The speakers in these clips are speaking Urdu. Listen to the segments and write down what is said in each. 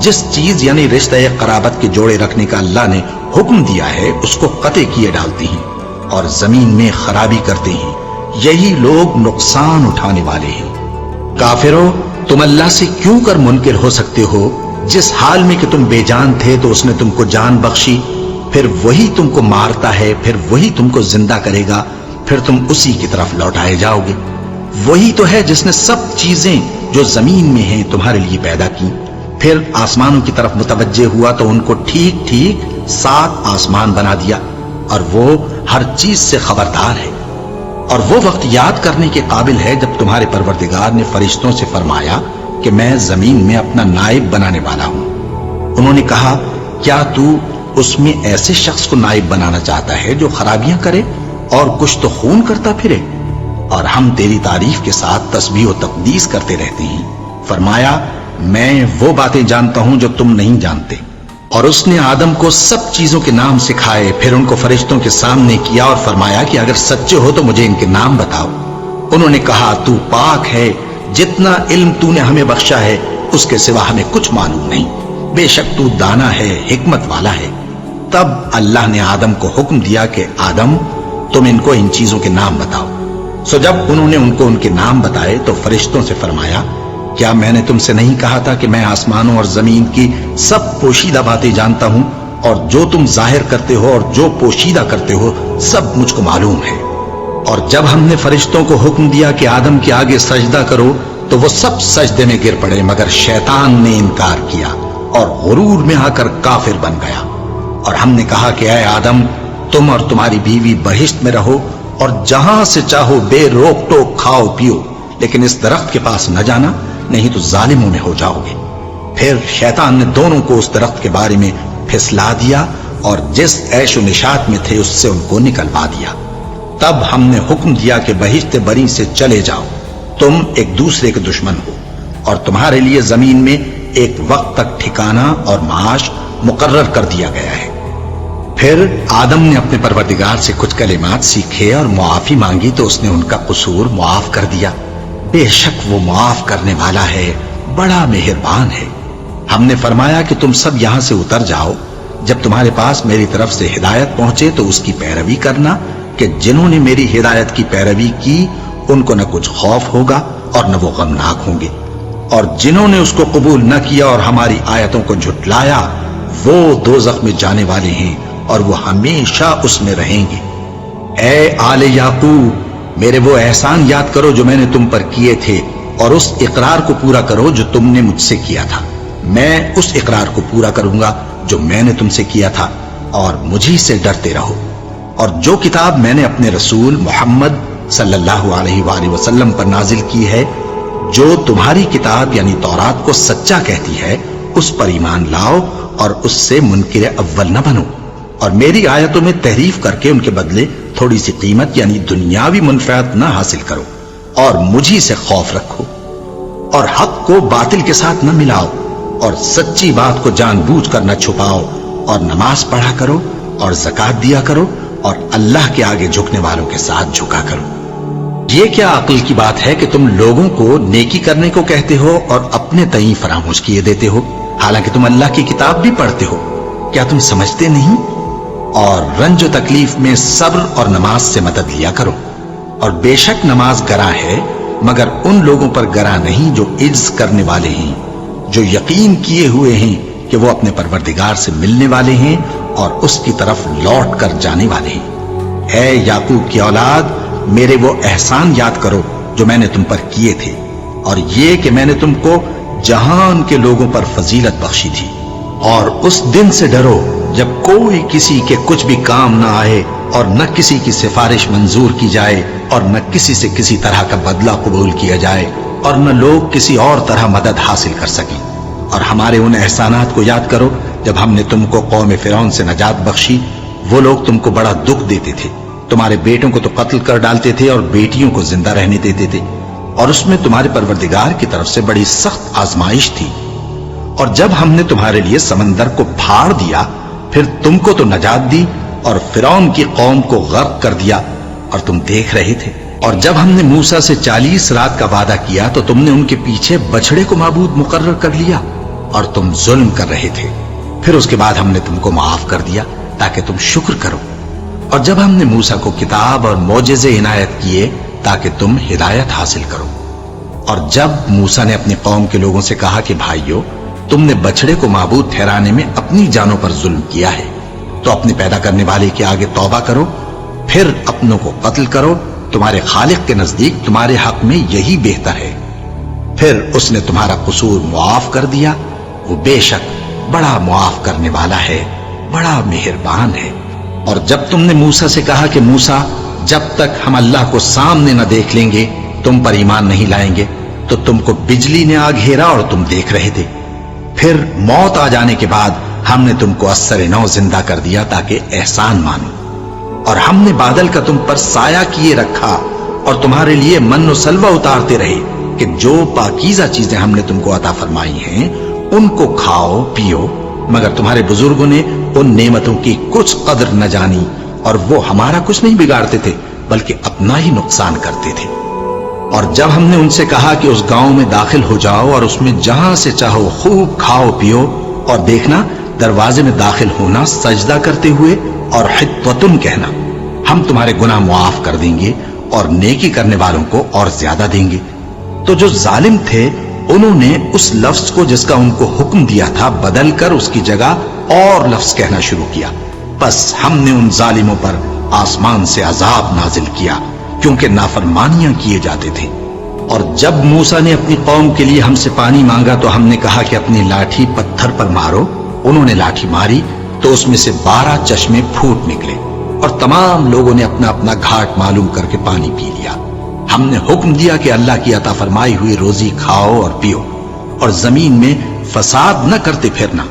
جس چیز یعنی رشتہ قرابت کے جوڑے رکھنے کا اللہ نے حکم دیا ہے اس کو قطع کیے ڈالتے ہیں اور زمین میں خرابی کرتے ہیں، یہی لوگ نقصان اٹھانے والے ہیں۔ کافرو، تم اللہ سے کیوں کر منکر ہو سکتے ہو؟ جس حال میں کہ تم بے جان تھے تو اس نے تم کو جان بخشی، پھر وہی تم کو مارتا ہے، پھر وہی تم کو زندہ کرے گا، پھر تم اسی کی طرف لوٹائے جاؤ گے۔ وہی تو ہے جس نے سب چیزیں جو زمین میں ہیں تمہارے لیے پیدا کی، پھر آسمانوں کی طرف متوجہ ہوا تو ان کو ٹھیک ٹھیک 7 آسمان بنا دیا، اور وہ ہر چیز سے خبردار ہے۔ اور وہ وقت یاد کرنے کے قابل ہے جب تمہارے پروردگار نے فرشتوں سے فرمایا کہ میں زمین میں اپنا نائب بنانے والا ہوں۔ انہوں نے کہا، کیا تو اس میں ایسے شخص کو نائب بنانا چاہتا ہے جو خرابیاں کرے اور کچھ تو خون کرتا پھرے؟ اور ہم تیری تعریف کے ساتھ تسبیح و تقدیس کرتے رہتے ہیں۔ فرمایا، میں وہ باتیں جانتا ہوں جو تم نہیں جانتے۔ اور اس نے آدم کو سب چیزوں کے نام سکھائے، پھر ان کو فرشتوں کے سامنے کیا اور فرمایا کہ اگر سچے ہو تو مجھے ان کے نام بتاؤ۔ انہوں نے کہا، تو پاک ہے، جتنا علم تو نے ہمیں بخشا ہے اس کے سوا ہمیں کچھ معلوم نہیں، بے شک تو دانا ہے، حکمت والا ہے۔ تب اللہ نے آدم کو حکم دیا کہ آدم، تم ان کو ان چیزوں کے نام بتاؤ۔ سو جب انہوں نے ان کو ان کے نام بتائے تو فرشتوں سے فرمایا، کیا میں نے تم سے نہیں کہا تھا کہ میں آسمانوں اور زمین کی سب پوشیدہ باتیں جانتا ہوں، اور جو تم ظاہر کرتے ہو اور جو پوشیدہ کرتے ہو سب مجھ کو معلوم ہے۔ اور جب ہم نے فرشتوں کو حکم دیا کہ آدم کے آگے سجدہ کرو تو وہ سب سجدے میں گر پڑے، مگر شیطان نے انکار کیا اور غرور میں آ کر کافر بن گیا۔ اور ہم نے کہا کہ اے آدم، تم اور تمہاری بیوی بہشت میں رہو اور جہاں سے چاہو بے روک ٹوک کھاؤ پیو، لیکن اس درخت کے پاس نہ جانا، نہیں تو ظالموں میں ہو جاؤ گے۔ پھر شیطان نے دونوں کو اس درخت کے بارے میں پھسلا دیا اور جس عیش و نشاط میں تھے اس سے ان کو نکلوا دیا۔ تب ہم نے حکم دیا کہ بہشت بری سے چلے جاؤ، تم ایک دوسرے کے دشمن ہو، اور تمہارے لیے زمین میں ایک وقت تک ٹھکانہ اور معاش مقرر کر دیا گیا ہے۔ پھر آدم نے اپنے پروردگار سے کچھ کلمات سیکھے اور معافی مانگی تو اس نے ان کا قصور معاف کر دیا۔ بے شک وہ معاف کرنے والا ہے، بڑا مہربان ہے۔ ہم نے فرمایا کہ تم سب یہاں سے اتر جاؤ، جب تمہارے پاس میری طرف سے ہدایت پہنچے تو اس کی پیروی کرنا، کہ جنہوں نے میری ہدایت کی پیروی کی ان کو نہ کچھ خوف ہوگا اور نہ وہ غمناک ہوں گے، اور جنہوں نے اس کو قبول نہ کیا اور ہماری آیتوں کو جھٹلایا وہ دوزخ میں جانے والے ہیں اور وہ ہمیشہ اس میں رہیں گے۔ اے آل یعقوب، میرے وہ احسان یاد کرو جو میں نے تم پر کیے تھے، اور اس اقرار کو پورا کرو جو تم نے مجھ سے کیا تھا۔ میں اس اقرار کو پورا کروں گا جو میں نے تم سے کیا تھا، اور مجھی سے ڈرتے رہو۔ اور جو کتاب میں نے اپنے رسول محمد صلی اللہ علیہ وآلہ وسلم پر نازل کی ہے، جو تمہاری کتاب یعنی تورات کو سچا کہتی ہے، اس پر ایمان لاؤ اور اس سے منکر اول نہ بنو، اور میری آیتوں میں تحریف کر کے ان کے بدلے تھوڑی سی قیمت یعنی دنیاوی منفعت نہ حاصل کرو، اور مجھی سے خوف رکھو، اور حق کو باطل کے ساتھ نہ ملاؤ، اور سچی بات کو جان بوجھ کر نہ چھپاؤ، اور نماز پڑھا کرو اور زکات دیا کرو، اور اللہ کے آگے جھکنے والوں کے ساتھ جھکا کرو۔ یہ کیا عقل کی بات ہے کہ تم لوگوں کو نیکی کرنے کو کہتے ہو اور اپنے تئیں فراموش کیے دیتے ہو، حالانکہ تم اللہ کی کتاب بھی پڑھتے ہو؟ کیا تم سمجھتے نہیں؟ اور رنج و تکلیف میں صبر اور نماز سے مدد لیا کرو، اور بے شک نماز گراں ہے، مگر ان لوگوں پر گراں نہیں جو عجز کرنے والے ہیں، جو یقین کیے ہوئے ہیں کہ وہ اپنے پروردگار سے ملنے والے ہیں اور اس کی طرف لوٹ کر جانے والے ہیں۔ اے یعقوب کی اولاد، میرے وہ احسان یاد کرو جو میں نے تم پر کیے تھے، اور یہ کہ میں نے تم کو جہان کے لوگوں پر فضیلت بخشی تھی۔ اور اس دن سے ڈرو جب کوئی کسی کے کچھ بھی کام نہ آئے، اور نہ کسی کی سفارش منظور کی جائے، اور نہ کسی سے کسی طرح کا بدلہ قبول کیا جائے، اور نہ لوگ کسی اور طرح مدد حاصل کر سکیں۔ اور ہمارے ان احسانات کو یاد کرو جب ہم نے تم کو قوم فرعون سے نجات بخشی۔ وہ لوگ تم کو بڑا دکھ دیتے تھے، تمہارے بیٹوں کو تو قتل کر ڈالتے تھے اور بیٹیوں کو زندہ رہنے دیتے تھے، اور اس میں تمہارے پروردگار کی طرف سے بڑی سخت آزمائش تھی۔ اور جب ہم نے تمہارے لیے سمندر کو پھاڑ دیا، پھر تم کو تو نجات دی اور فرعون کی قوم کو غرق کر دیا، اور تم دیکھ رہے تھے۔ اور جب ہم نے موسیٰ سے 40 رات کا وعدہ کیا تو تم نے ان کے پیچھے بچڑے کو معبود مقرر کر لیا، اور تم ظلم کر رہے تھے. پھر اس کے بعد ہم نے تم کو معاف کر دیا تاکہ تم شکر کرو. اور جب ہم نے موسیٰ کو کتاب اور معجزے عنایت کیے تاکہ تم ہدایت حاصل کرو. اور جب موسیٰ نے اپنی قوم کے لوگوں سے کہا کہ بھائیو، تم نے بچڑے کو معبود ٹھہرانے میں اپنی جانوں پر ظلم کیا ہے، تو اپنے پیدا کرنے والے کے آگے توبہ کرو، پھر اپنوں کو قتل کرو، تمہارے خالق کے نزدیک تمہارے حق میں یہی بہتر ہے. پھر اس نے تمہارا قصور معاف کر دیا. وہ بے شک بڑا معاف کرنے والا ہے، بڑا مہربان ہے. اور جب تم نے موسیٰ سے کہا کہ موسیٰ، جب تک ہم اللہ کو سامنے نہ دیکھ لیں گے تم پر ایمان نہیں لائیں گے، تو تم کو بجلی نے آ گھیرا اور تم دیکھ رہے تھے. پھر موت آ جانے کے بعد ہم نے تم کو اثر نو زندہ کر دیا تاکہ احسان مانو. اور ہم نے بادل کا تم پر سایہ کیے رکھا اور تمہارے لیے من و سلوہ اتارتے رہے کہ جو پاکیزہ چیزیں ہم نے تم کو عطا فرمائی ہیں ان کو کھاؤ پیو، مگر تمہارے بزرگوں نے ان نعمتوں کی کچھ قدر نہ جانی اور وہ ہمارا کچھ نہیں بگاڑتے تھے بلکہ اپنا ہی نقصان کرتے تھے. اور جب ہم نے ان سے کہا کہ اس گاؤں میں داخل ہو جاؤ اور اس میں جہاں سے چاہو خوب کھاؤ پیو، اور دیکھنا دروازے میں داخل ہونا سجدہ کرتے ہوئے اور حطوتن کہنا، ہم تمہارے گناہ معاف کر دیں گے اور نیکی کرنے والوں کو اور زیادہ دیں گے. تو جو ظالم تھے انہوں نے اس لفظ کو جس کا ان کو حکم دیا تھا بدل کر اس کی جگہ اور لفظ کہنا شروع کیا. بس ہم نے ان ظالموں پر آسمان سے عذاب نازل کیا کیونکہ نافرمانیاں کیے جاتے تھے. اور جب موسیٰ نے اپنی قوم کے لیے ہم سے پانی مانگا تو ہم نے کہا کہ اپنی لاٹھی پتھر پر مارو. انہوں نے لاٹھی ماری تو اس میں سے 12 چشمے پھوٹ نکلے اور تمام لوگوں نے اپنا اپنا گھاٹ معلوم کر کے پانی پی لیا. ہم نے حکم دیا کہ اللہ کی عطا فرمائی ہوئی روزی کھاؤ اور پیو اور زمین میں فساد نہ کرتے پھرنا.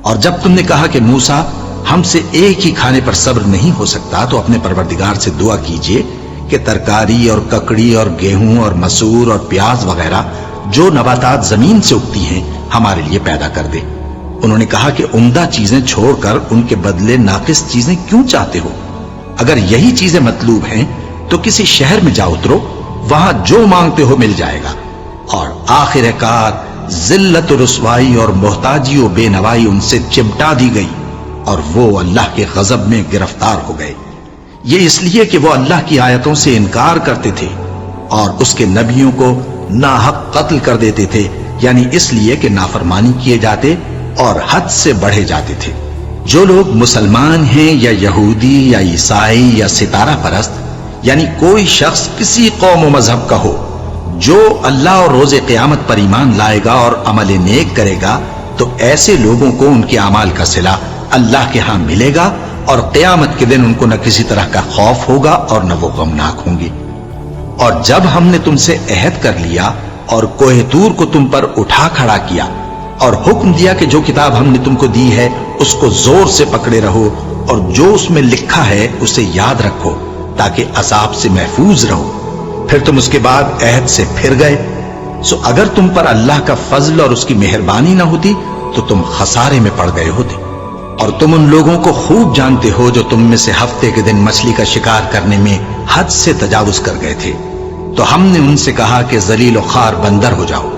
اور جب تم نے کہا کہ موسیٰ ہم سے ایک ہی کھانے پر صبر نہیں ہو سکتا تو اپنے پروردگار سے دعا کیجئے کہ ترکاری اور ککڑی اور گیہوں اور مسور اور پیاز وغیرہ جو نباتات زمین سے اگتی ہیں ہمارے لیے پیدا کر دے. انہوں نے کہا کہ عمدہ چیزیں چھوڑ کر ان کے بدلے ناقص چیزیں کیوں چاہتے ہو؟ اگر یہی چیزیں مطلوب ہیں تو کسی شہر میں جا اترو، وہاں جو مانگتے ہو مل جائے گا. اور آخر کار ذلت و رسوائی اور محتاجی و بے نوائی ان سے چمٹا دی گئی اور وہ اللہ کے غضب میں گرفتار ہو گئے. یہ اس لیے کہ وہ اللہ کی آیتوں سے انکار کرتے تھے اور اس کے نبیوں کو ناحق قتل کر دیتے تھے، یعنی اس لیے کہ نافرمانی کیے جاتے اور حد سے بڑھے جاتے تھے. جو لوگ مسلمان ہیں یا یہودی یا عیسائی یا ستارہ پرست، یعنی کوئی شخص کسی قوم و مذہب کا ہو، جو اللہ اور روز قیامت پر ایمان لائے گا اور عمل نیک کرے گا تو ایسے لوگوں کو ان کے اعمال کا صلہ اللہ کے ہاں ملے گا اور قیامت کے دن ان کو نہ کسی طرح کا خوف ہوگا اور نہ وہ غمناک ہوں گے. اور جب ہم نے تم سے عہد کر لیا اور کوہ طور کو تم پر اٹھا کھڑا کیا اور حکم دیا کہ جو کتاب ہم نے تم کو دی ہے اس کو زور سے پکڑے رہو اور جو اس میں لکھا ہے اسے یاد رکھو تاکہ عذاب سے محفوظ رہو، پھر تم اس کے بعد عہد سے پھر گئے، سو اگر تم پر اللہ کا فضل اور اس کی مہربانی نہ ہوتی تو تم خسارے میں پڑ گئے ہوتے. اور تم ان لوگوں کو خوب جانتے ہو جو تم میں سے ہفتے کے دن مچھلی کا شکار کرنے میں حد سے تجاوز کر گئے تھے، تو ہم نے ان سے کہا کہ ذلیل و خوار بندر ہو جاؤ.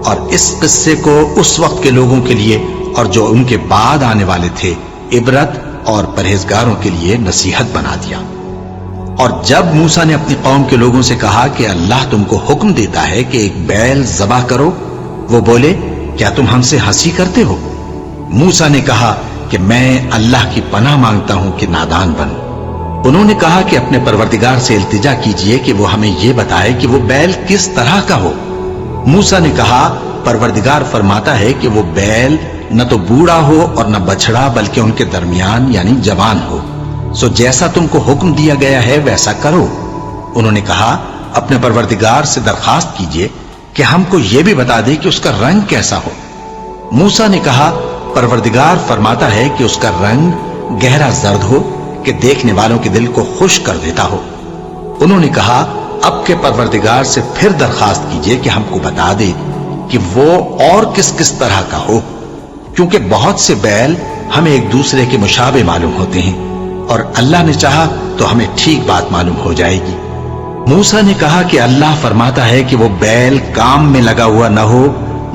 اور اس قصے کو اس وقت کے لوگوں کے لیے اور جو ان کے بعد آنے والے تھے عبرت اور پرہیزگاروں کے لیے نصیحت بنا دیا. اور جب موسیٰ نے اپنی قوم کے لوگوں سے کہا کہ اللہ تم کو حکم دیتا ہے کہ ایک بیل ذبح کرو، وہ بولے کیا تم ہم سے ہنسی کرتے ہو؟ موسیٰ نے کہا کہ میں اللہ کی پناہ مانگتا ہوں کہ نادان بنوں. انہوں نے کہا کہ اپنے پروردگار سے التجا کیجئے کہ وہ ہمیں یہ بتائے کہ وہ بیل کس طرح کا ہو. موسیٰ نے کہا پروردگار فرماتا ہے کہ وہ بیل نہ تو بوڑھا ہو اور نہ بچڑا بلکہ ان کے درمیان یعنی جوان ہو، سو جیسا تم کو حکم دیا گیا ہے ویسا کرو. انہوں نے کہا اپنے پروردگار سے درخواست کیجئے کہ ہم کو یہ بھی بتا دے کہ اس کا رنگ کیسا ہو. موسیٰ نے کہا پروردگار فرماتا ہے کہ اس کا رنگ گہرا زرد ہو کہ دیکھنے والوں کے دل کو خوش کر دیتا ہو. انہوں نے کہا اب کے پروردگار سے پھر درخواست کیجئے کہ ہم کو بتا دے کہ وہ اور کس کس طرح کا ہو، کیونکہ بہت سے بیل ہمیں ایک دوسرے کے مشابہ معلوم ہوتے ہیں اور اللہ نے چاہا تو ہمیں ٹھیک بات معلوم ہو جائے گی. موسیٰ نے کہا کہ اللہ فرماتا ہے کہ وہ بیل کام میں لگا ہوا نہ ہو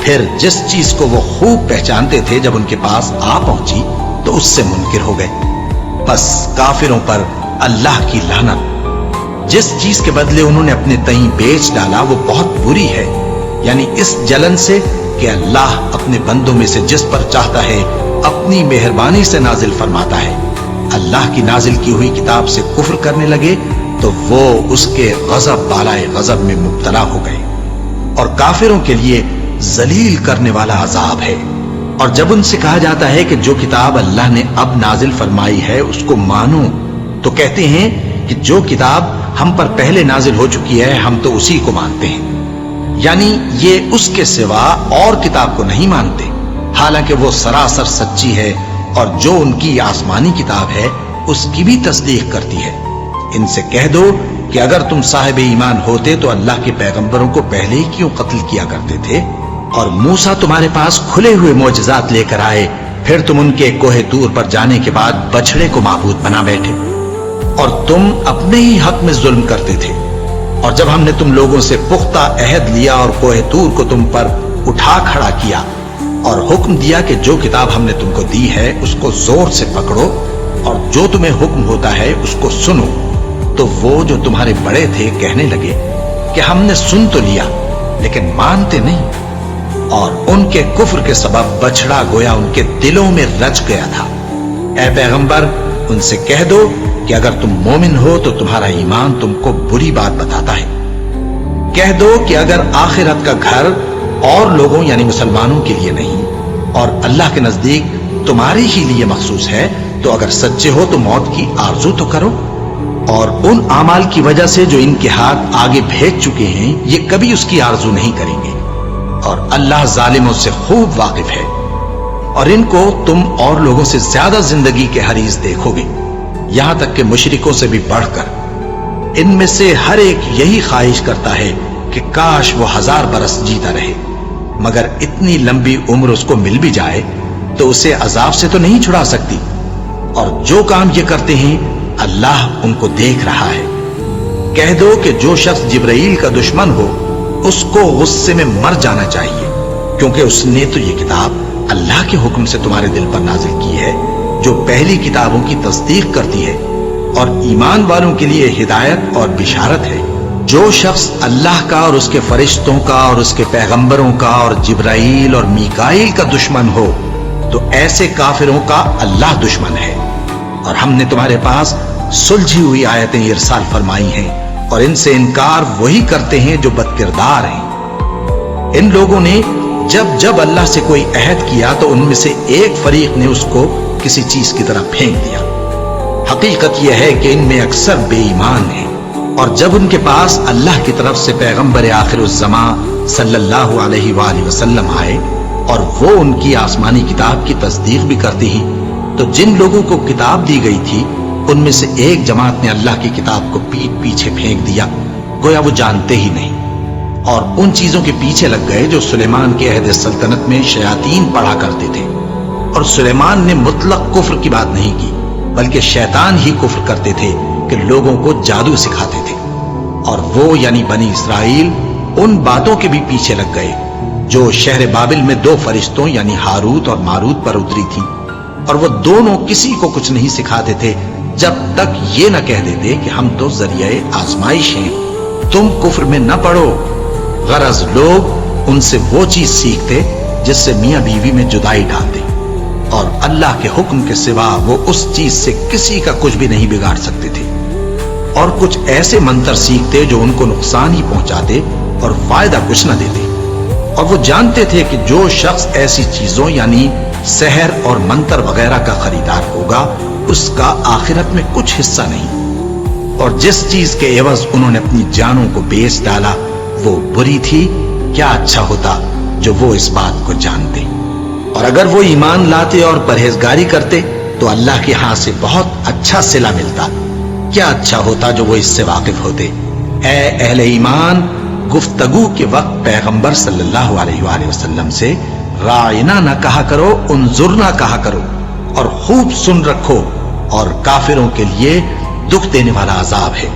پھر جس چیز کو وہ خوب پہچانتے تھے جب ان کے پاس آ پہنچی تو اس سے منکر ہو گئے۔ بس کافروں پر اللہ کی لعنت۔ جس چیز کے بدلے انہوں نے اپنے تئیں بیچ ڈالا وہ بہت بری ہے، یعنی اس جلن سے کہ اللہ اپنے بندوں میں سے جس پر چاہتا ہے اپنی مہربانی سے نازل فرماتا ہے۔ اللہ کی نازل کی ہوئی کتاب سے کفر کرنے لگے تو وہ اس کے غضب بالائے غضب میں مبتلا ہو گئے، اور کافروں کے لیے ذلیل کرنے والا عذاب ہے۔ اور جب ان سے کہا جاتا ہے کہ جو کتاب اللہ نے اب نازل فرمائی ہے اس کو مانو، تو کہتے ہیں کہ جو کتاب ہم پر پہلے نازل ہو چکی ہے ہم تو اسی کو مانتے ہیں، یعنی یہ اس کے سوا اور کتاب کو نہیں مانتے، حالانکہ وہ سراسر سچی ہے اور جو ان کی آسمانی کتاب ہے اس کی بھی تصدیق کرتی ہے۔ ان سے کہہ دو کہ اگر تم صاحب ایمان ہوتے تو اللہ کے پیغمبروں کو پہلے ہی کیوں قتل کیا کرتے تھے؟ اور موسیٰ تمہارے پاس کھلے ہوئے معجزات لے کر آئے، پھر تم ان کے کوہ طور پر جانے کے بعد بچڑے کو معبود بنا بیٹھے، اور تم اپنے ہی حق میں ظلم کرتے تھے۔ اور جب ہم نے تم لوگوں سے پختہ عہد لیا اور کوہ طور کو تم پر اٹھا کھڑا کیا اور حکم دیا کہ جو کتاب ہم نے تم کو دی ہے اس کو زور سے پکڑو اور جو تمہیں حکم ہوتا ہے اس کو سنو، تو وہ جو تمہارے بڑے تھے کہنے لگے کہ ہم نے سن تو لیا لیکن مانتے نہیں، اور ان کے کفر کے سبب بچڑا گویا ان کے دلوں میں رچ گیا تھا۔ اے پیغمبر ان سے کہہ دو کہ اگر تم مومن ہو تو تمہارا ایمان تم کو بری بات بتاتا ہے۔ کہہ دو کہ اگر آخرت کا گھر اور لوگوں یعنی مسلمانوں کے لیے نہیں اور اللہ کے نزدیک تمہارے ہی لیے مخصوص ہے تو اگر سچے ہو تو موت کی آرزو تو کرو، اور ان اعمال کی وجہ سے جو ان کے ہاتھ آگے بھیج چکے ہیں یہ کبھی اس کی آرزو نہیں کریں گے، اور اللہ ظالموں سے خوب واقف ہے۔ اور ان کو تم اور لوگوں سے زیادہ زندگی کے حریص دیکھو گے، یہاں تک کہ مشرکوں سے بھی بڑھ کر۔ ان میں سے ہر ایک یہی خواہش کرتا ہے کہ کاش وہ 1000 برس جیتا رہے، مگر اتنی لمبی عمر اس کو مل بھی جائے تو اسے عذاب سے تو نہیں چھڑا سکتی، اور جو کام یہ کرتے ہیں اللہ ان کو دیکھ رہا ہے۔ کہہ دو کہ جو شخص جبرائیل کا دشمن ہو اس کو غصے میں مر جانا چاہیے، کیونکہ اس نے تو یہ کتاب اللہ کے حکم سے تمہارے دل پر نازل کی ہے جو پہلی کتابوں کی تصدیق کرتی ہے اور ایمان والوں کے لیے ہدایت اور بشارت ہے۔ جو شخص اللہ کا اور اس کے فرشتوں کا اور اس کے پیغمبروں کا اور جبرائیل اور میکائیل کا دشمن ہو تو ایسے کافروں کا اللہ دشمن ہے۔ اور ہم نے تمہارے پاس سلجھی ہوئی آیتیں ارسال فرمائی ہیں اور ان سے انکار وہی کرتے ہیں جو بد کردار ہیں۔ ان لوگوں نے جب جب اللہ سے کوئی عہد کیا تو ان میں سے ایک فریق نے اس کو کسی چیز کی طرح پھینک دیا۔ حقیقت یہ ہے کہ ان میں اکثر بے ایمان ہیں، اور جب ان کے پاس اللہ کی طرف سے پیغمبر آخر الزماں صلی اللہ علیہ وآلہ وسلم آئے اور وہ ان کی آسمانی کتاب کی تصدیق بھی کرتے ہیں، تو جن لوگوں کو کتاب دی گئی تھی ان میں سے ایک جماعت نے اللہ کی کتاب کو پیٹ پیچھے پھینک دیا، گویا وہ جانتے ہی نہیں، اور ان چیزوں کے پیچھے لگ گئے جو سلیمان کے عہد سلطنت میں شیاطین پڑھا کرتے تھے۔ اور سلیمان نے مطلق کفر کی بات نہیں کی، بلکہ شیطان ہی کفر کرتے تھے کہ لوگوں کو جادو سکھاتے تھے، اور وہ یعنی بنی اسرائیل ان باتوں کے بھی پیچھے لگ گئے جو شہر بابل میں 2 فرشتوں یعنی ہاروت اور ماروت پر اتری تھی، اور وہ دونوں کسی کو کچھ نہیں سکھاتے تھے جب تک یہ نہ کہہ دیتے کہ ہم تو ذریعہ آزمائش ہیں، تم کفر میں نہ پڑو۔ غرض لوگ ان سے وہ چیز سیکھتے جس سے میاں بیوی میں جدائی ڈال دے، اور اللہ کے حکم کے سوا وہ اس چیز سے کسی کا کچھ بھی نہیں بگاڑ سکتے تھے، اور کچھ ایسے منتر سیکھتے جو ان کو نقصان ہی پہنچاتے اور فائدہ کچھ نہ دیتے، اور وہ جانتے تھے کہ جو شخص ایسی چیزوں یعنی سحر اور منتر وغیرہ کا خریدار ہوگا اس کا آخرت میں کچھ حصہ نہیں، اور جس چیز کے عوض انہوں نے اپنی جانوں کو بیچ ڈالا وہ بری تھی، کیا اچھا ہوتا جو وہ اس بات کو جانتے، اور اگر وہ ایمان لاتے اور پرہیزگاری کرتے تو اللہ کے ہاں سے بہت اچھا صلہ ملتا، کیا اچھا ہوتا جو وہ اس سے واقف ہوتے۔ اے اہل ایمان، گفتگو کے وقت پیغمبر صلی اللہ علیہ وآلہ وسلم سے رائنا نہ کہا کرو، انظرنا کہا کرو، اور خوب سن رکھو، اور کافروں کے لیے دکھ دینے والا عذاب ہے۔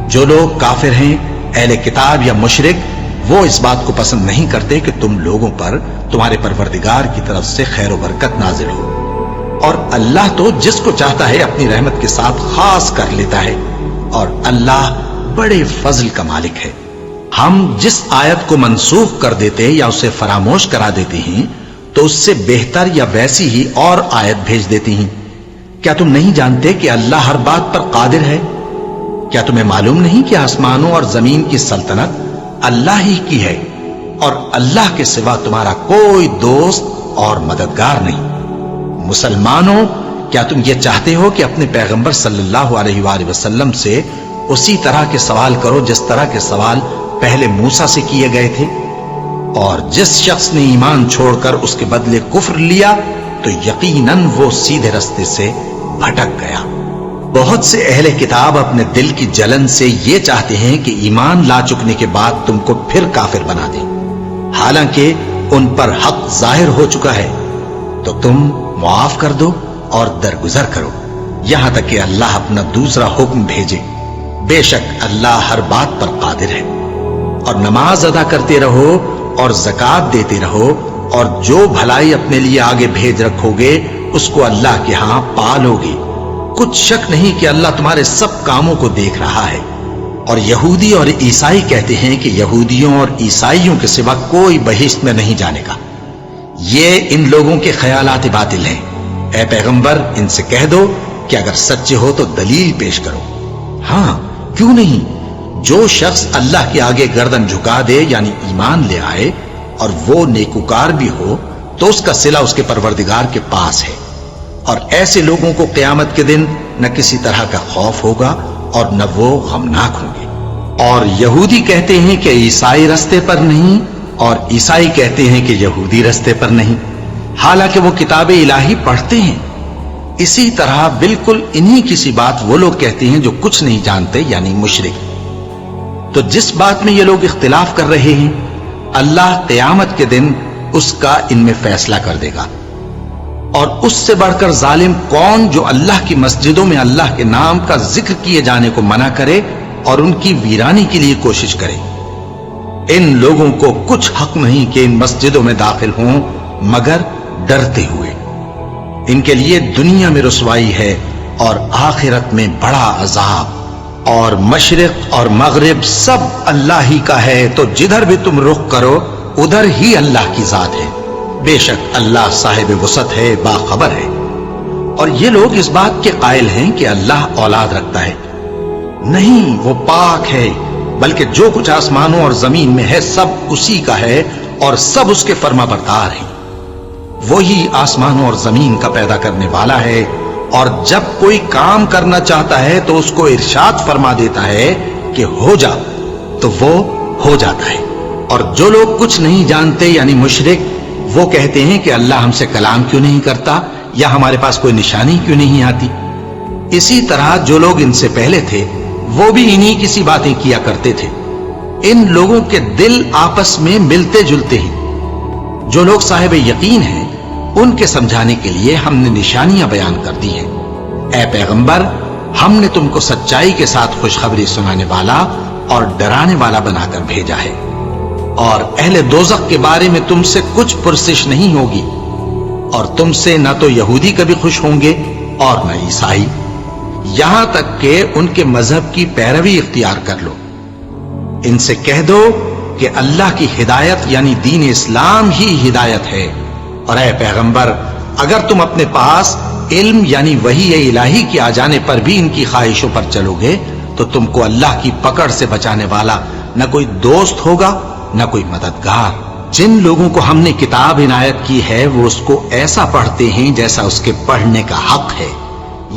جو لوگ کافر ہیں، اہل کتاب یا مشرک، وہ اس بات کو پسند نہیں کرتے کہ تم لوگوں پر تمہارے پروردگار کی طرف سے خیر و برکت نازل ہو، اور اللہ تو جس کو چاہتا ہے اپنی رحمت کے ساتھ خاص کر لیتا ہے، اور اللہ بڑے فضل کا مالک ہے۔ ہم جس آیت کو منسوخ کر دیتے یا اسے فراموش کرا دیتے ہیں تو اس سے بہتر یا ویسی ہی اور آیت بھیج دیتی ہیں۔ کیا تم نہیں جانتے کہ اللہ ہر بات پر قادر ہے؟ کیا تمہیں معلوم نہیں کہ آسمانوں اور زمین کی سلطنت اللہ ہی کی ہے، اور اللہ کے سوا تمہارا کوئی دوست اور مددگار نہیں؟ مسلمانوں، کیا تم یہ چاہتے ہو کہ اپنے پیغمبر صلی اللہ علیہ وآلہ وسلم سے اسی طرح کے سوال کرو جس طرح کے سوال پہلے موسیٰ سے کیے گئے تھے؟ اور جس شخص نے ایمان چھوڑ کر اس کے بدلے کفر لیا تو یقیناً وہ سیدھے رستے سے بھٹک گیا۔ بہت سے اہل کتاب اپنے دل کی جلن سے یہ چاہتے ہیں کہ ایمان لا چکنے کے بعد تم کو پھر کافر بنا دیں، حالانکہ ان پر حق ظاہر ہو چکا ہے۔ تو تم معاف کر دو اور درگزر کرو یہاں تک کہ اللہ اپنا دوسرا حکم بھیجے۔ بے شک اللہ ہر بات پر قادر ہے۔ اور نماز ادا کرتے رہو اور زکوٰۃ دیتے رہو، اور جو بھلائی اپنے لیے آگے بھیج رکھو گے اس کو اللہ کے ہاں پالو گے۔ کچھ شک نہیں کہ اللہ تمہارے سب کاموں کو دیکھ رہا ہے۔ اور یہودی اور عیسائی کہتے ہیں کہ یہودیوں اور عیسائیوں کے سوا کوئی بہشت میں نہیں جانے گا۔ یہ ان لوگوں کے خیالات باطل ہیں۔ اے پیغمبر، ان سے کہہ دو کہ اگر سچے ہو تو دلیل پیش کرو۔ ہاں، کیوں نہیں؟ جو شخص اللہ کے آگے گردن جھکا دے یعنی ایمان لے آئے اور وہ نیکوکار بھی ہو تو اس کا صلہ اس کے پروردگار کے پاس ہے، اور ایسے لوگوں کو قیامت کے دن نہ کسی طرح کا خوف ہوگا اور نہ وہ غمناک ہوں گے۔ اور یہودی کہتے ہیں کہ عیسائی رستے پر نہیں، اور عیسائی کہتے ہیں کہ یہودی رستے پر نہیں، حالانکہ وہ کتاب الہی پڑھتے ہیں۔ اسی طرح بالکل انہی کسی بات وہ لوگ کہتے ہیں جو کچھ نہیں جانتے یعنی مشرک۔ تو جس بات میں یہ لوگ اختلاف کر رہے ہیں اللہ قیامت کے دن اس کا ان میں فیصلہ کر دے گا۔ اور اس سے بڑھ کر ظالم کون جو اللہ کی مسجدوں میں اللہ کے نام کا ذکر کیے جانے کو منع کرے اور ان کی ویرانی کے لیے کوشش کرے۔ ان لوگوں کو کچھ حق نہیں کہ ان مسجدوں میں داخل ہوں مگر ڈرتے ہوئے۔ ان کے لیے دنیا میں رسوائی ہے اور آخرت میں بڑا عذاب۔ اور مشرق اور مغرب سب اللہ ہی کا ہے، تو جدھر بھی تم رخ کرو ادھر ہی اللہ کی ذات ہے۔ بے شک اللہ صاحب وسعت ہے، باخبر ہے۔ اور یہ لوگ اس بات کے قائل ہیں کہ اللہ اولاد رکھتا ہے۔ نہیں، وہ پاک ہے، بلکہ جو کچھ آسمانوں اور زمین میں ہے سب اسی کا ہے اور سب اس کے فرما بردار ہیں۔ وہی آسمانوں اور زمین کا پیدا کرنے والا ہے، اور جب کوئی کام کرنا چاہتا ہے تو اس کو ارشاد فرما دیتا ہے کہ ہو جا، تو وہ ہو جاتا ہے۔ اور جو لوگ کچھ نہیں جانتے یعنی مشرک، وہ کہتے ہیں کہ اللہ ہم سے کلام کیوں نہیں کرتا یا ہمارے پاس کوئی نشانی کیوں نہیں آتی۔ اسی طرح جو لوگ ان سے پہلے تھے وہ بھی انہی کسی باتیں کیا کرتے تھے۔ ان لوگوں کے دل آپس میں ملتے جلتے ہیں۔ جو لوگ صاحب یقین ہیں ان کے سمجھانے کے لیے ہم نے نشانیاں بیان کر دی ہیں۔ اے پیغمبر، ہم نے تم کو سچائی کے ساتھ خوشخبری سنانے والا اور ڈرانے والا بنا کر بھیجا ہے، اور اہل دوزخ کے بارے میں تم سے کچھ پرسش نہیں ہوگی، اور تم سے نہ تو یہودی کبھی خوش ہوں گے اور نہ عیسائی، یہاں تک کہ ان کے مذہب کی پیروی اختیار کر لو۔ ان سے کہہ دو کہ اللہ کی ہدایت یعنی دین اسلام ہی ہدایت ہے، اور اے پیغمبر، اگر تم اپنے پاس علم یعنی وحی الہی کے آ جانے پر بھی ان کی خواہشوں پر چلو گے تو تم کو اللہ کی پکڑ سے بچانے والا نہ کوئی دوست ہوگا نہ کوئی مددگار۔ جن لوگوں کو ہم نے کتاب عنایت کی ہے وہ اس کو ایسا پڑھتے ہیں جیسا اس کے پڑھنے کا حق ہے،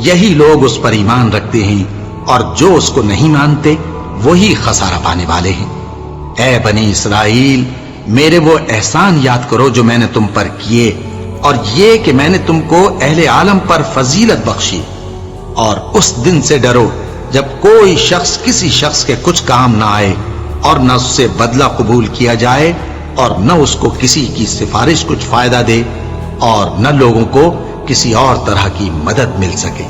یہی لوگ اس پر ایمان رکھتے ہیں، اور جو اس کو نہیں مانتے وہی خسارہ پانے والے ہیں۔ اے بنی اسرائیل، میرے وہ احسان یاد کرو جو میں نے تم پر کیے، اور یہ کہ میں نے تم کو اہل عالم پر فضیلت بخشی، اور اس دن سے ڈرو جب کوئی شخص کسی شخص کے کچھ کام نہ آئے اور نہ اس سے بدلہ قبول کیا جائے اور نہ اس کو کسی کی سفارش کچھ فائدہ دے اور نہ لوگوں کو کسی اور طرح کی مدد مل سکے۔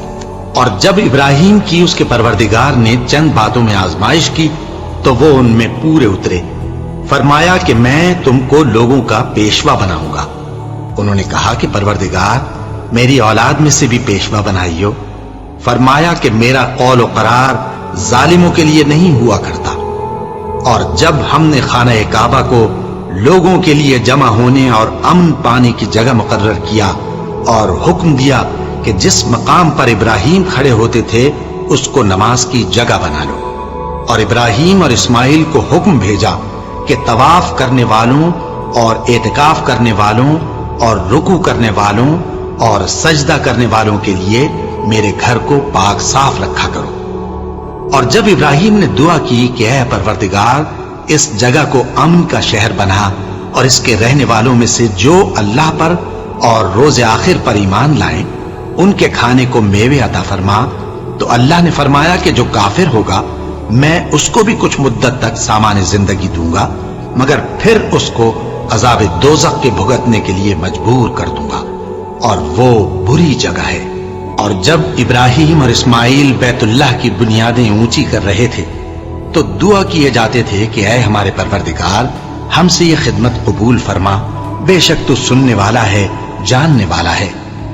اور جب ابراہیم کی اس کے پروردگار نے چند باتوں میں آزمائش کی تو وہ ان میں پورے اترے، فرمایا کہ میں تم کو لوگوں کا پیشوا بناؤں گا۔ انہوں نے کہا کہ پروردگار میری اولاد میں سے بھی پیشوا بنائیو۔ فرمایا کہ میرا قول و قرار ظالموں کے لیے نہیں ہوا کرتا۔ اور جب ہم نے خانہ کعبہ کو لوگوں کے لیے جمع ہونے اور امن پانے کی جگہ مقرر کیا اور حکم دیا کہ جس مقام پر ابراہیم کھڑے ہوتے تھے اس کو نماز کی جگہ بنا لو، اور ابراہیم اور اسماعیل کو حکم بھیجا کہ طواف کرنے والوں اور اعتکاف کرنے والوں اور رکوع کرنے والوں اور سجدہ کرنے والوں کے لیے میرے گھر کو پاک صاف رکھا کرو۔ اور جب ابراہیم نے دعا کی کہ اے پروردگار اس جگہ کو امن کا شہر بنا اور اس کے رہنے والوں میں سے جو اللہ پر اور روز آخر پر ایمان لائیں ان کے کھانے کو میوے عطا فرما، تو اللہ نے فرمایا کہ جو کافر ہوگا میں اس کو بھی کچھ مدت تک سامان زندگی دوں گا، مگر پھر اس کو عذاب دوزخ کے بھگتنے کے لیے مجبور کر دوں گا، اور وہ بری جگہ ہے۔ اور جب ابراہیم اور اسماعیل بیت اللہ کی بنیادیں اونچی کر رہے تھے تو دعا کیے جاتے تھے کہ اے ہمارے پروردگار ہم سے یہ خدمت قبول فرما، بے شک تو سننے والا ہے، جاننے والا ہے۔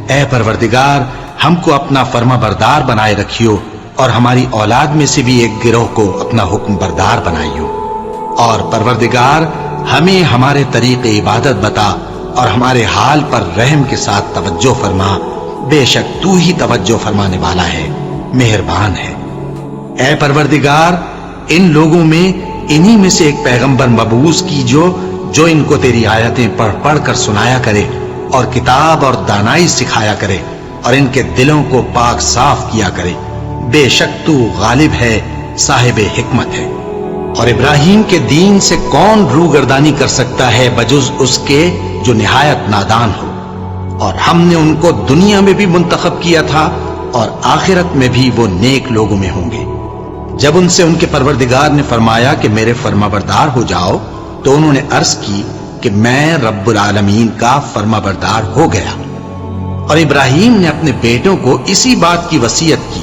اے پروردگار ہم کو اپنا فرما بردار بنائے رکھیو، اور ہماری اولاد میں سے بھی ایک گروہ کو اپنا حکم بردار بنائیو۔ اور پروردگار ہمیں ہمارے طریق عبادت بتا اور ہمارے حال پر رحم کے ساتھ توجہ فرما، بے شک تو ہی توجہ فرمانے والا ہے، مہربان ہے۔ اے پروردگار ان لوگوں میں انہی میں سے ایک پیغمبر مبعوث کیجو جو ان کو تیری آیتیں پڑھ پڑھ کر سنایا کرے اور کتاب اور دانائی سکھایا کرے اور ان کے دلوں کو پاک صاف کیا کرے، بے شک تو غالب ہے، صاحب حکمت ہے۔ اور ابراہیم کے دین سے کون روگردانی کر سکتا ہے بجز اس کے جو نہایت نادان ہو؟ اور ہم نے ان کو دنیا میں بھی منتخب کیا تھا اور آخرت میں بھی وہ نیک لوگوں میں ہوں گے۔ جب ان سے ان کے پروردگار نے فرمایا کہ میرے فرما بردار ہو جاؤ تو انہوں نے عرض کی کہ میں رب العالمین کا فرما بردار ہو گیا۔ اور ابراہیم نے اپنے بیٹوں کو اسی بات کی وصیت کی،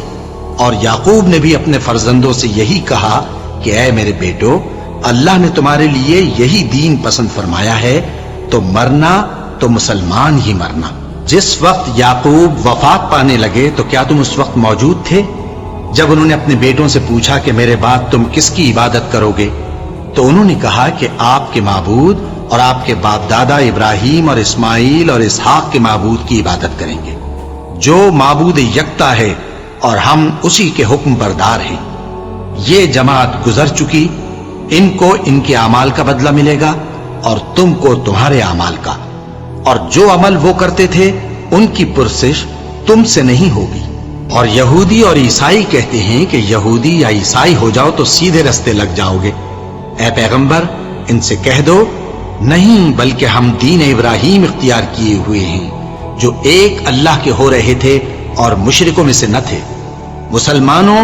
اور یعقوب نے بھی اپنے فرزندوں سے یہی کہا کہ اے میرے بیٹو، اللہ نے تمہارے لیے یہی دین پسند فرمایا ہے، تو مرنا تو مسلمان ہی مرنا۔ جس وقت یعقوب وفات پانے لگے تو کیا تم اس وقت موجود تھے جب انہوں نے اپنے بیٹوں سے پوچھا کہ میرے بعد تم کس کی عبادت کرو گے؟ تو انہوں نے کہا کہ آپ کے معبود اور آپ کے باپ دادا ابراہیم اور اسماعیل اور اسحاق کے معبود کی عبادت کریں گے، جو معبود یکتا ہے اور ہم اسی کے حکم بردار ہیں۔ یہ جماعت گزر چکی، ان کو ان کے اعمال کا بدلہ ملے گا اور تم کو تمہارے اعمال کا، اور جو عمل وہ کرتے تھے ان کی پرسش تم سے نہیں ہوگی۔ اور یہودی اور عیسائی کہتے ہیں کہ یہودی یا عیسائی ہو جاؤ تو سیدھے رستے لگ جاؤ گے۔ اے پیغمبر ان سے کہہ دو نہیں، بلکہ ہم دین ابراہیم اختیار کیے ہوئے ہیں جو ایک اللہ کے ہو رہے تھے اور مشرکوں میں سے نہ تھے۔ مسلمانوں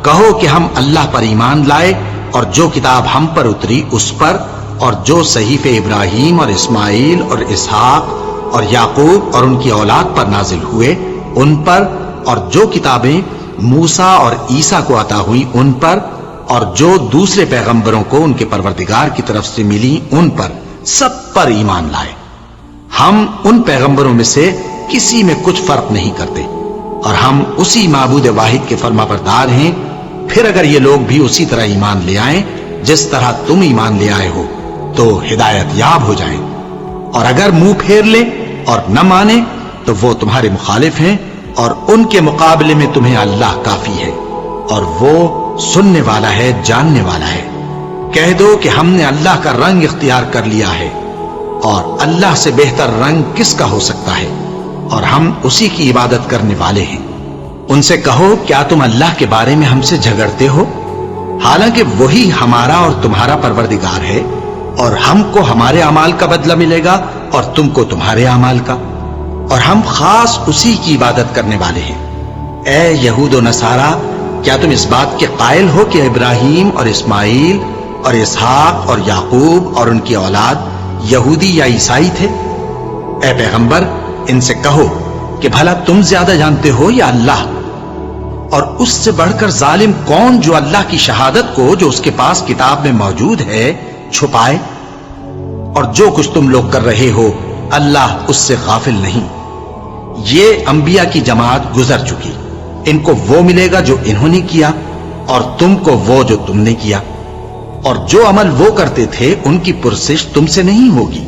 کہو کہ ہم اللہ پر ایمان لائے اور جو کتاب ہم پر اتری اس پر، اور جو صحیفے ابراہیم اور اسماعیل اور اسحاق اور یعقوب اور ان کی اولاد پر نازل ہوئے ان پر، اور جو کتابیں موسیٰ اور عیسیٰ کو عطا ہوئی ان پر، اور جو دوسرے پیغمبروں کو ان کے پروردگار کی طرف سے ملی ان پر، سب پر ایمان لائے۔ ہم ان پیغمبروں میں سے کسی میں کچھ فرق نہیں کرتے، اور ہم اسی معبود واحد کے فرما بردار ہیں۔ پھر اگر یہ لوگ بھی اسی طرح ایمان لے آئیں جس طرح تم ایمان لے آئے ہو تو ہدایت یاب ہو جائیں، اور اگر منہ پھیر لیں اور نہ مانے تو وہ تمہارے مخالف ہیں، اور ان کے مقابلے میں تمہیں اللہ کافی ہے، اور وہ سننے والا ہے، جاننے والا ہے۔ کہہ دو کہ ہم نے اللہ کا رنگ اختیار کر لیا ہے، اور اللہ سے بہتر رنگ کس کا ہو سکتا ہے، اور ہم اسی کی عبادت کرنے والے ہیں۔ ان سے کہو کیا تم اللہ کے بارے میں ہم سے جھگڑتے ہو، حالانکہ وہی ہمارا اور تمہارا پروردگار ہے، اور ہم کو ہمارے اعمال کا بدلہ ملے گا اور تم کو تمہارے اعمال کا، اور ہم خاص اسی کی عبادت کرنے والے ہیں۔ اے یہود و نصارا، کیا تم اس بات کے قائل ہو کہ ابراہیم اور اسماعیل اور اسحاق اور یعقوب اور ان کی اولاد یہودی یا عیسائی تھے؟ اے پیغمبر ان سے کہو کہ بھلا تم زیادہ جانتے ہو یا اللہ؟ اور اس سے بڑھ کر ظالم کون جو اللہ کی شہادت کو جو اس کے پاس کتاب میں موجود ہے چھپائے اور جو کچھ تم لوگ کر رہے ہو اللہ اس سے غافل نہیں۔ یہ انبیاء کی جماعت گزر چکی، ان کو وہ ملے گا جو انہوں نے کیا اور تم کو وہ جو تم نے کیا، اور جو عمل وہ کرتے تھے ان کی پرسش تم سے نہیں ہوگی۔